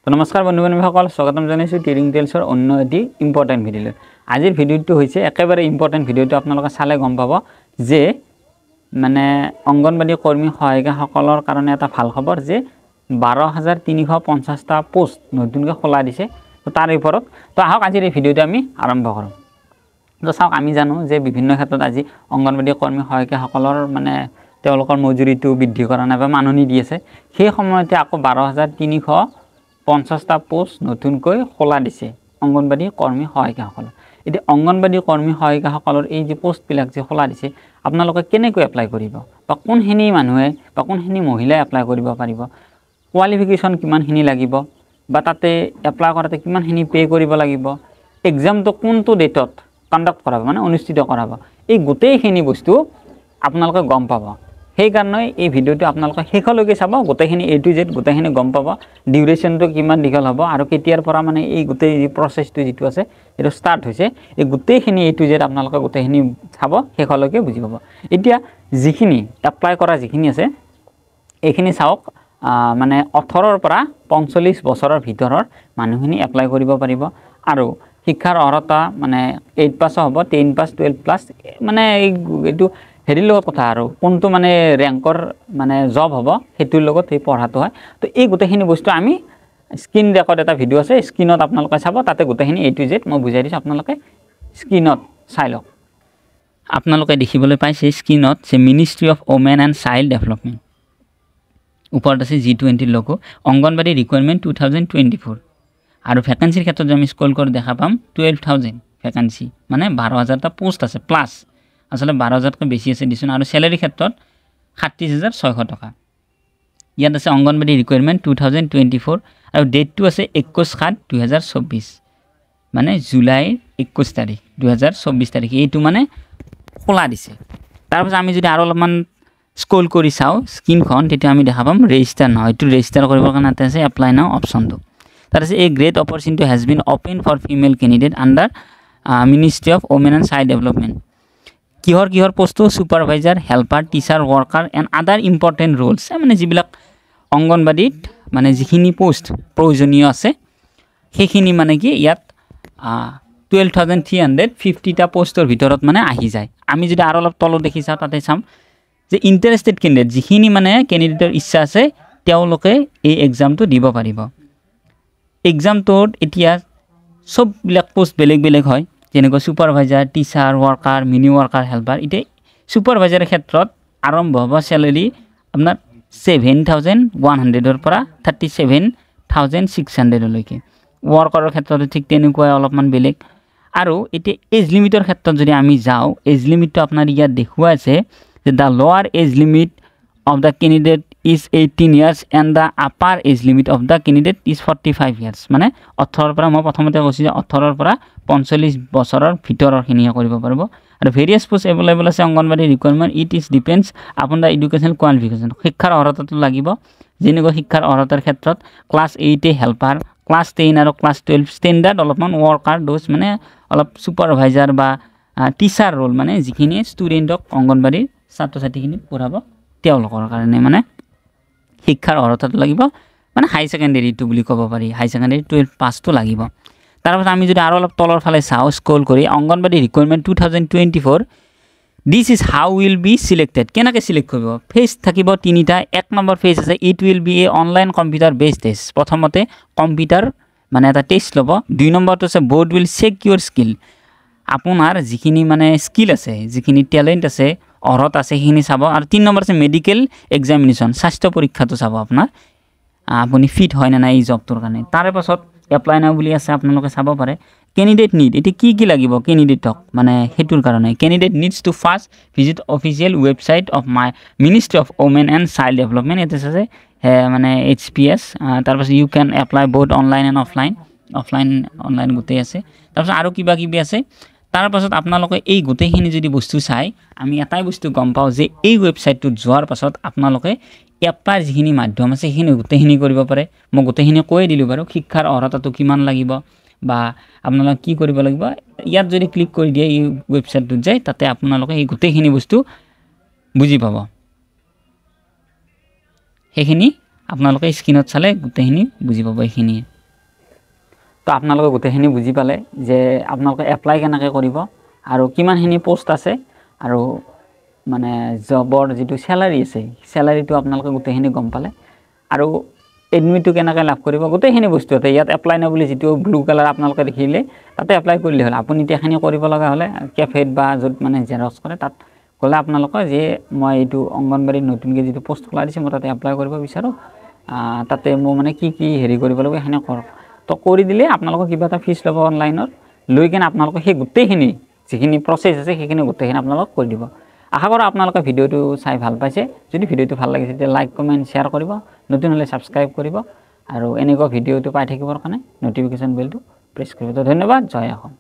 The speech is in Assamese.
তো নমস্কাৰ বন্ধু-বান্ধৱীসকল, স্বাগতম জনাইছো টিৰিং টেলছৰ অন্য এটি ইম্পৰ্টেণ্ট ভিডিঅ'লৈ। আজিৰ ভিডিঅ'টো হৈছে একেবাৰে ইম্পৰ্টেণ্ট ভিডিঅ'টো। আপোনালোকে চালে গম পাব যে মানে অংগনবাড়ী কৰ্মী সহায়িকাসকলৰ কাৰণে এটা ভাল খবৰ যে 12,350টা পোষ্ট নতুনকৈ খোলা দিছে। তো তাৰ ওপৰত তো আহক আজিৰ এই ভিডিঅ'টো আমি আৰম্ভ কৰোঁ। তো চাওক, আমি জানো যে বিভিন্ন ক্ষেত্ৰত আজি অংগনবাড়ী কৰ্মী সহায়িকাসকলৰ মানে তেওঁলোকৰ মজুৰিটো বৃদ্ধি কৰা নাই বা মাননি দি আছে। সেই সময়তে আকৌ 12,350টা পোষ্ট নতুনকৈ খোলা দিছে অংগনবাড়ী কৰ্মী সহায়িকাসকলক। এতিয়া অংগনবাড়ী কৰ্মী সহায়িকাসকলৰ এই যে পোষ্টবিলাক যে খোলা দিছে, আপোনালোকে কেনেকৈ এপ্লাই কৰিব বা কোনখিনি মানুহে বা কোনখিনি মহিলাই এপ্লাই কৰিব পাৰিব, কোৱালিফিকেশ্যন কিমানখিনি লাগিব বা তাতে এপ্লাই কৰাতে কিমানখিনি পে' কৰিব লাগিব, এক্সামটো কোনটো ডেটত কণ্ডাক্ট কৰাব মানে অনুষ্ঠিত কৰাব, এই গোটেইখিনি বস্তু আপোনালোকে গম পাব। সেইকাৰণে এই ভিডিঅ'টো আপোনালোকে শেষলৈকে চাব, গোটেইখিনি A to Z গোটেইখিনি গম পাব। ডিউৰেশ্যনটো কিমান দীঘল হ'ব আৰু কেতিয়াৰ পৰা মানে এই গোটেই প্ৰচেছটো যিটো আছে সেইটো ষ্টাৰ্ট হৈছে, এই গোটেইখিনি A to Z আপোনালোকে গোটেইখিনি চাব, শেষলৈকে বুজি পাব। এতিয়া যিখিনি এপ্লাই কৰা যিখিনি আছে এইখিনি চাওক, মানে 18ৰ পৰা 45 বছৰৰ ভিতৰৰ মানুহখিনি এপ্লাই কৰিব পাৰিব। আৰু শিক্ষাৰ অৰ্হতা মানে 8 পাছ হ'ব, 10 পাছ, 12 প্লাছ, মানে এইটো হেৰিৰ লগত কথা আৰু কোনটো মানে ৰেংকৰ মানে জব হ'ব সেইটোৰ লগত সেই পঢ়াটো হয়। তো এই গোটেইখিনি বস্তু আমি স্ক্ৰীন ৰেকৰ্ড এটা ভিডিঅ' আছে, স্ক্ৰীনত আপোনালোকে চাব, তাতে গোটেইখিনি A to Z মই বুজাই দিছোঁ, আপোনালোকে স্ক্ৰীনত চাই লওক। আপোনালোকে দেখিবলৈ পাইছে স্ক্ৰীনত যে ministry of women and child development, ওপৰত আছে G20 লগো, অংগনবাড়ী ৰিকুৱাৰমেণ্ট 2024। আৰু ভেকেঞ্চিৰ ক্ষেত্ৰত যদি আমি স্ক্ৰল কৰি দেখা পাম 12,000 ভেকেঞ্চি, মানে 12,000টা পোষ্ট আছে প্লাছ, আচলতে 12,000তকৈ বেছি আছে দিচোন। আৰু চেলাৰীৰ ক্ষেত্ৰত 37,600 টকা। ইয়াত আছে অংগনবাড়ী ৰিকুৱাৰমেণ্ট 2024 আৰু ডেটটো আছে 21/7/2024, মানে জুলাইৰ 21 তাৰিখ 2024 তাৰিখ এইটো মানে খোলা দিছে। তাৰপিছত আমি যদি আৰু অলপমান স্ক্ৰল কৰি চাওঁ স্ক্ৰীনখন, তেতিয়া আমি দেখা পাম ৰেজিষ্টাৰ নাও, এইটো ৰেজিষ্টাৰ কৰিবৰ কাৰণে আছে এপ্লাই নাও অপশ্যনটো। তাত আছে a great opportunity has been open for female candidate under ministry of women and child development. কিহৰ পোষ্টটো? Supervisor, helper, teacher, worker and other important roles, মানে যিবিলাক অংগনবাড়ীত মানে যিখিনি পোষ্ট প্ৰয়োজনীয় আছে সেইখিনি মানে কি ইয়াত 12,350টা পোষ্টৰ ভিতৰত মানে আহি যায়। আমি যদি আৰু অলপ তলত দেখি চাওঁ, তাতে চাম যে ইণ্টাৰেষ্টেড কেণ্ডিডেট, যিখিনি মানে কেণ্ডিডেটৰ ইচ্ছা আছে তেওঁলোকে এই এক্সামটো দিব পাৰিব। এক্সামটোত এতিয়া চববিলাক পোষ্ট বেলেগ বেলেগ হয়, যেনেকৈ supervisor, teacher, worker, mini worker, helper. এতিয়া ছুপাৰভাইজাৰৰ ক্ষেত্ৰত আৰম্ভ হ'ব চেলাৰী আপোনাৰ 7,100ৰ পৰা 37,600লৈকে। ৱৰ্কাৰৰ ক্ষেত্ৰতো ঠিক তেনেকুৱাই অলপমান বেলেগ। আৰু এতিয়া এজ লিমিটৰ ক্ষেত্ৰত যদি আমি যাওঁ, এজ লিমিটটো আপোনাৰ ইয়াত দেখুওৱা আছে যে the lower age limit of the candidate is 18 years and the upper age limit of the candidate is 45 years, মানে 18ৰ পৰা, মই প্ৰথমতে কৈছোঁ যে 18ৰ পৰা 45 বছৰৰ ভিতৰৰখিনিয়ে কৰিব পাৰিব। আৰু ভেৰিয়াছ পোষ্ট এভেইলেবল আছে anganwadi requirement, it is depends upon the educational qualification. শিক্ষাৰ অৰ্হতাটো লাগিব, যেনেকৈ শিক্ষাৰ অৰ্হতাৰ ক্ষেত্ৰত ক্লাছ 8 হেল্পাৰ, ক্লাছ 10 আৰু ক্লাছ 12 ষ্টেণ্ডাৰ্ড, অলপমান ৱৰ্কাৰ ড'জ মানে অলপ ছুপাৰভাইজাৰ বা টিচাৰ ৰোল, মানে যিখিনি ষ্টুডেণ্টক অংগনবাড়ীৰ ছাত্ৰ ছাত্ৰীখিনিক পঢ়াব তেওঁলোকৰ কাৰণে মানে শিক্ষাৰ অৰ্হতাটো লাগিব, মানে হাই ছেকেণ্ডেৰীটো বুলি ক'ব পাৰি, হাই ছেকেণ্ডেৰী 12 পাছটো লাগিব। তাৰপাছত আমি যদি আৰু অলপ তলৰ ফালে চাওঁ স্ক্ৰল কৰি, anganwadi recruitment 2024, this is how will be selected. কেনেকৈ চিলেক্ট কৰিব? ফেজ থাকিব 3টা। 1 নম্বৰ ফেজ আছে, it will be a online computer based test. প্ৰথমতে কম্পিউটাৰ মানে এটা টেষ্ট ল'ব। 2 নম্বৰটো আছে board will check your skill, আপোনাৰ যিখিনি মানে স্কিল আছে, যিখিনি টেলেণ্ট আছে, অৰ্হতা আছে সেইখিনি চাব। আৰু 3 নম্বৰ আছে মেডিকেল এক্সামিনেশ্যন, স্বাস্থ্য পৰীক্ষাটো চাব আপোনাৰ আপুনি ফিট হয় নে নাই এই জবটোৰ কাৰণে। তাৰে পাছত এপ্লাই নাও বুলি আছে, আপোনালোকে চাব পাৰে। কেণ্ডিডেট নিড, এতিয়া কি লাগিব কেণ্ডিডেটক, মানে সেইটোৰ কাৰণে candidate needs to first visit official website of my ministry of women and child development, ইয়াতে আছে মানে HPS। তাৰপাছত you can apply both online and online গোটেই আছে। তাৰপাছত আৰু কিবা কিবি আছে। তাৰপাছত আপোনালোকে এই গোটেইখিনি যদি বস্তু চাই, আমি এটাই বস্তু গম পাওঁ যে এই ৱেবছাইটটোত যোৱাৰ পাছত আপোনালোকে এপ্লাইৰ যিখিনি মাধ্যম আছে সেইখিনি গোটেইখিনি কৰিব পাৰে। মই গোটেইখিনি কৈ দিলোঁ বাৰু, শিক্ষাৰ অৰ্হতাটো কিমান লাগিব বা আপোনালোকে কি কৰিব লাগিব। ইয়াত যদি ক্লিক কৰি দিয়ে এই ৱেবছাইটটোত যায়, তাতে আপোনালোকে এই গোটেইখিনি বস্তু বুজি পাব। সেইখিনি আপোনালোকে স্ক্ৰীনত চালে গোটেইখিনি বুজি পাব এইখিনিয়ে। আপোনালোকে গোটেইখিনি বুজি পালে যে আপোনালোকে এপ্লাই কেনেকৈ কৰিব আৰু কিমানখিনি পোষ্ট আছে আৰু মানে জবৰ যিটো চেলাৰী আছে চেলাৰীটো আপোনালোকে গোটেইখিনি গম পালে আৰু এডমিটটো কেনেকৈ লাভ কৰিব গোটেইখিনি বস্তু আছে ইয়াত এপ্লাই না বুলি যিটো ব্লু কালাৰ আপোনালোকে দেখিলে তাতে এপ্লাই কৰিলে হ'ল আপুনি এতিয়াখিনি কৰিব লগা হ'লে কেফেত বা য'ত মানে জেৰক্স কৰে তাত গ'লে আপোনালোকে যে মই এইটো অংগনবাড়ীৰ নতুনকৈ যিটো পোষ্ট খোলা দিছে মই তাতে এপ্লাই কৰিব বিচাৰোঁ তাতে মই মানে কি হেৰি কৰিব লাগিব সেইখিনি কৰক তো কৰি দিলে আপোনালোকক কিবা এটা ফিজ ল'ব অনলাইনত লৈ কিনে আপোনালোকে সেই গোটেইখিনি যিখিনি প্ৰচেছ আছে সেইখিনি গোটেইখিনি আপোনালোক কৰি দিব আশা কৰোঁ আপোনালোকে ভিডিঅ'টো চাই ভাল পাইছে যদি ভিডিঅ'টো ভাল লাগিছে তেতিয়া লাইক কমেণ্ট শ্বেয়াৰ কৰিব নতুন হ'লে ছাবস্ক্ৰাইব কৰিব আৰু এনেকুৱা ভিডিঅ'টো পাই থাকিবৰ কাৰণে ন'টিফিকেশ্যন বেলটো প্ৰেছ কৰিব তো ধন্যবাদ জয় অসম